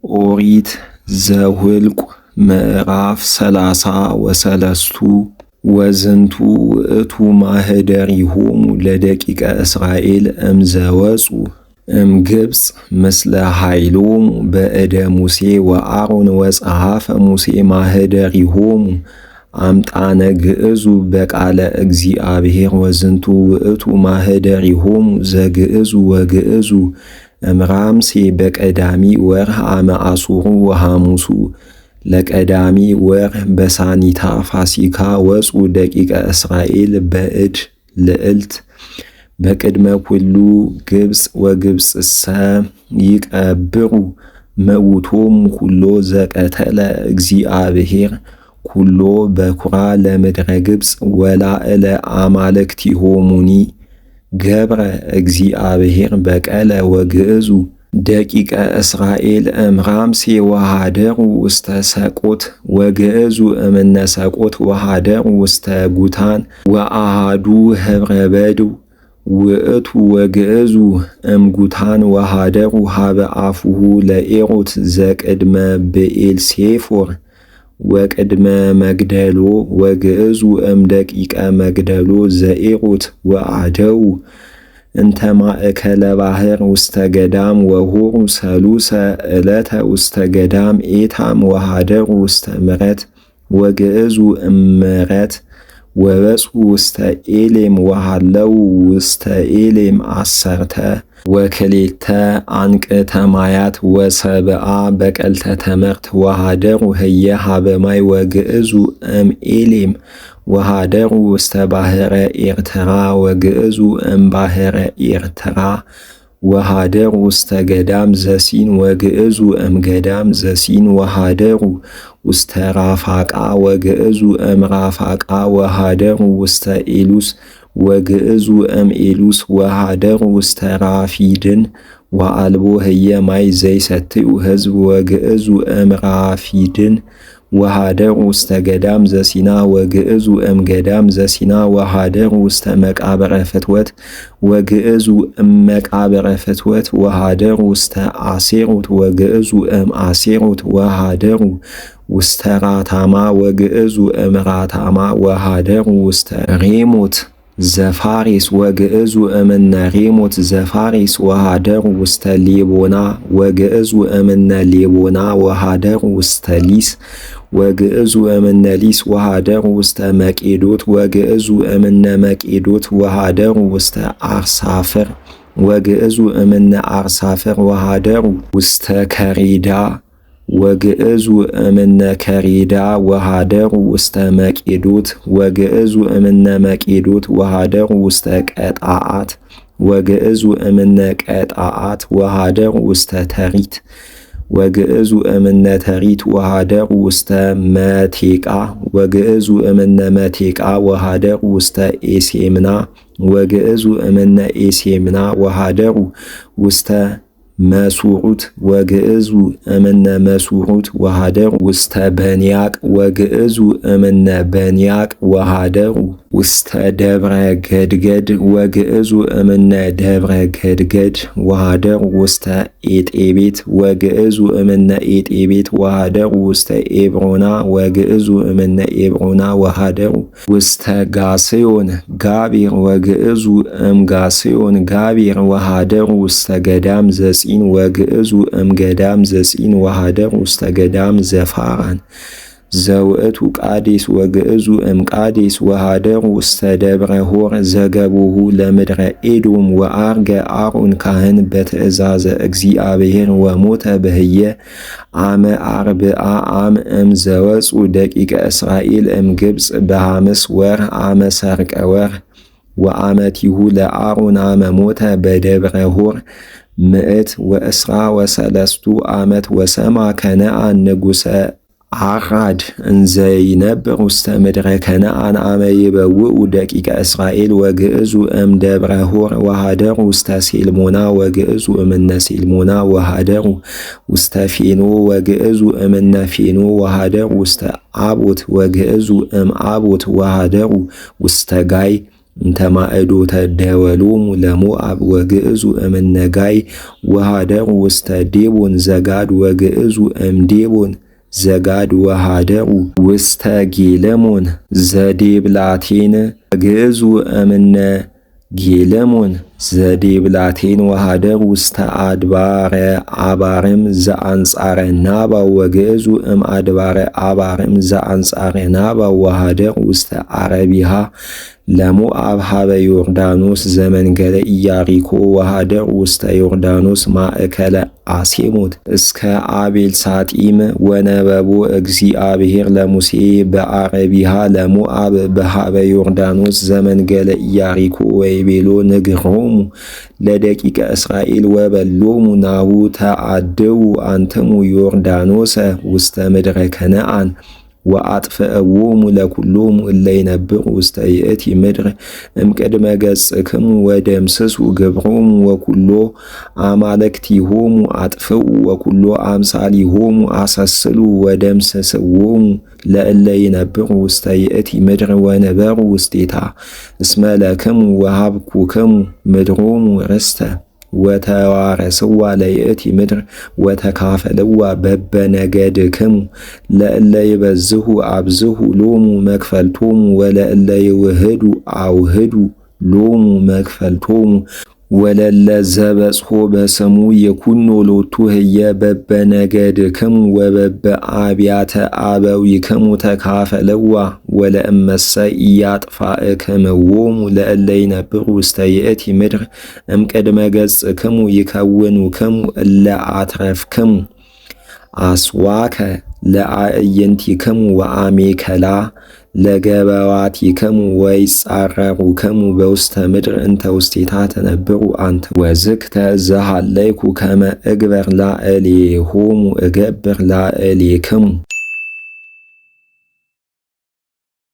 ኦሪት ዘኍልቍ ምዕራፍ 33 ወዝንቱ ውእቱ ማኅደሪሆሙ ለደቂቀ እስራኤል እምዘወፁ እምግብፅ ምስለ ኃይሎሙ በእደ ሙሴ ወአሮን ወጸሐፈ ሙሴ ማኅደሪሆሙ አምጣነ ግዕዙ በቃለ እግዚአብሔር ወዝንቱ ውእቱ ማኅደሪሆሙ ዘግዕዙ ወግዕዙ እምራምሴ በቀዳሚ ወርኅ አመ አሱሩ ወሐሙሱ ለቀዳሚ ወርኅ በሳኒታ ፋሲካ ወፁ ደቂቀ እስራኤል በእድ ልዕልት በቅድመ ኩሉ ግብፅ ወግብፅሰ ይቀብሩ መውቶሙ ኩሎ ዘቀተለ እግዚአብሔር ኩሎ በኵራ ለምድረ ግብፅ ወላዕለ አማልክቲሆሙኒ ገብረ እግዚአብሔር በቀለ ወግዕዙ ደቂቀ እስራኤል እምራምሴ ወሃደሩ ውስተ ሰቆት ወግዕዙ እምነ ሰቆት ወሃደሩ ውስተ ጉታን ወአሃዱ ኅብረ በድው ውእቱ ወግዕዙ እምጉታን ወሃደሩ ሀበ አፉሁ ለኤሮት ዘቅድመ ብኤልሴፎር ወቅድመ መግደሎ ወግዕዙ እምደቂቀ መግደሎ ዘኤሮት ወአደው እንተ ማእከለ ባሕር ውስተ ገዳም ወሆሩ ሰሉሰ ዕለተ ውስተ ገዳም ኤታም ወሃደሩ ውስተ ምረት ወግዕዙ እምረት ወበጽሑ ውስተ ኤሌም ወሃለው ውስተ ኤሌም አሰርተ ወክሌተ አንቅተ ማያት ወሰብአ በቀልተ ተመርት ወሃደሩ ህየ ሀበ ማይ ወግዕዙ እምኤሌም ወሃደሩ ውስተ ባሕረ ኤርትራ ወግዕዙ እምባሕረ ኤርትራ ወሃደሩ ውስተ ገዳም ዘሲን ወግዕዙ እምገዳም ዘሲን ወሃደሩ ውስተ ራፋቃ ወግዕዙ እምራፋቃ ወሃደሩ ውስተ ኤሉስ ወግዕዙ እምኤሉስ ወሃደሩ ውስተ ራፊድን ወአልቦ ህየ ማይ ዘይሰትዩ ሕዝብ ወግዕዙ እምራፊድን ወሃደሩ ውስተ ገዳም ዘሲና ወግዕዙ እምገዳም ዘሲና ወሃደሩ ውስተ መቃብረ ፍትወት ወግዕዙ እመቃብረ ፍትወት ወሃደሩ ውስተ አሴሮት ወግዕዙ እምአሴሮት ወሃደሩ ውስተ ራታማ ወግዕዙ እምራታማ ወሃደሩ ውስተ ሬሞት ዘፋሬስ ወግዕዙ እምነ ሬሞት ዘፋሬስ ወሃደሩ ውስተ ሌቦና ወግዕዙ እምነ ሌቦና ወሃደሩ ውስተ ሊስ ወግዕዙ እምነ ሊስ ወሃደሩ ውስተ መቄዶት ወግዕዙ እምነ መቄዶት ወሃደሩ ውስተ አርሳፍር ወግዕዙ እምነ አርሳፍር ወሃደሩ ውስተ ከሬዳ ወግዕዙ እምነ ከሬዳ ወሃደሩ ውስተ መቄዶት ወግዕዙ እምነ መቄዶት ወሃደሩ ውስተ ቀጣዓት ወግዕዙ እምነ ቀጣዓት ወሃደሩ ውስተ ተሪት ወግዕዙ እምነ ተሪት ወሃደሩ ውስተ መቴቃ ወግዕዙ እምነ መቴቃ ወሃደሩ ውስተ ኤሴምና ወግዕዙ እምነ ኤሴምና ወሃደሩ ውስተ መሱሩት ወግዕዙ እምነ መሱሩት ወሃደሩ ውስተ በንያቅ ወግዕዙ እምነ በንያቅ ወሃደሩ ውስተ ደብረ ገድገድ ወግዕዙ እምነ ደብረ ገድገድ ወሃደሩ ውስተ ኤጤቤት ወግዕዙ እምነ ኤጤቤት ወሃደሩ ውስተ ኤብሮና ወግዕዙ እምነ ኤብሮና ወሃደሩ ውስተ ጋስዮን ጋቢር ወግዕዙ እምጋስዮን ጋቢር ወሃደሩ ውስተ ገዳም ዘጺን ወግዕዙ እምገዳም ዘጺን ወሃደሩ ውስተ ገዳም ዘፋራን ዘውእቱ ቃዴስ ወግዕዙ እምቃዴስ ወሃደሩ ውስተ ደብረ ሆር ዘገቡሁ ለምድረ ኤዶም ወአርገ አሮን ካህን በትእዛዘ እግዚአብሔር ወሞተ በህየ አመ አርብዓ አም እምዘወፁ ደቂቀ እስራኤል እምግብፅ በሐምስ ወርኅ አመ ሰርቀ ወርኅ ወአመቲሁ ለአሮን አመ ሞተ በደብረ ሆር ምዕት ወእስራ ወሰለስቱ ዓመት ወሰማ ከነአን ንጉሠ አራድ እንዘይነብር ውስተ ምድረ ከነአን አመ ይበውኡ ደቂቀ እስራኤል ወግዕዙ እምደብረ ሆር ወሃደሩ ውስተ ሴልሞና ወግዕዙ እምነ ሴልሞና ወሃደሩ ውስተ ፌኖ ወግዕዙ እምነ ፌኖ ወሃደሩ ውስተ አቦት ወግዕዙ እምአቦት ወሃደሩ ውስተ ጋይ እንተ ማእዶተ ደወሎሙ ለሞዓብ ወግዕዙ እምነጋይ ወሃደሩ ውስተ ዴቦን ዘጋድ ወግዕዙ እምዴቦን ዘጋድ ወሃደሩ ውስተ ጌለሞን ዘዴብላቴን ግዕዙ እምነ ጌለሞን ዘዴብላቴን ወሃደሩ ውስተ አድባረ አባርም ዘአንጻረ ናባው ወግዕዙ እም አድባረ አባርም ዘአንጻረ ናባው ወሃደሩ ውስተ አረቢሃ ለሞዓብ ሀበ ዮርዳኖስ ዘመንገለ ኢያሪኮ ወሃደሩ ውስተ ዮርዳኖስ ማእከለ አሴሞት እስከ አቤል ሳጢም ወነበቦ እግዚአብሔር ለሙሴ በአረቢሃ ለሞዓብ በሀበ ዮርዳኖስ ዘመንገለ ኢያሪኮ ወይቤሎ ንግሮሙ ለደቂቀ እስራኤል ወበሎሙ ናሁ ተአድው አንትሙ ዮርዳኖሰ ውስተ ምድረ ከነአን ወአጥፍእዎሙ ለኩሎሙ እለ ይነብሩ ውስተ ይእቲ ምድር እምቅድመ ገጽክሙ ወደምስሱ ግብሮሙ ወኩሎ አማልክቲሆሙ አጥፍኡ ወኩሎ አምሳሊሆሙ አሰስሉ ወደምስስዎሙ ለእለ ይነብሩ ውስተ ይእቲ ምድር ወነበሩ ውስቴታ እስመ ለክሙ ወሀብኩክሙ ምድሮሙ ርስተ ወተዋረስዋ ለይእቲ ምድር ወተካፈልዋ በበነገድክሙ ለእለ ይበዝሁ አብዝሁ ሎሙ መክፈልቶሙ ወለእለ ይውህዱ አውህዱ ሎሙ መክፈልቶሙ ወለለ ዘበጽሖ በስሙ የኩኖ ሎቱ ህየ በበነገድክሙ ወበበአብያተ አበዊክሙ ተካፈለዋ ወለእመሰ ኢያጥፋእክምዎሙ ለእለ ይነብሩ ውስተ ይእቲ ምድር እምቅድመ ገጽክሙ ይከውኑክሙ እለ አትረፍክሙ አስዋከ ለአዕይንቲክሙ ወአሜከላ ለገበዋቲክሙ ወይጻረሩክሙ በውስተ ምድር እንተ ውስቴታ ተነብሩ አንተ ወዝክተ ዘሃለይኩ ከመ እግበር ላዕሌሆሙ እገብር ላዕሌክሙ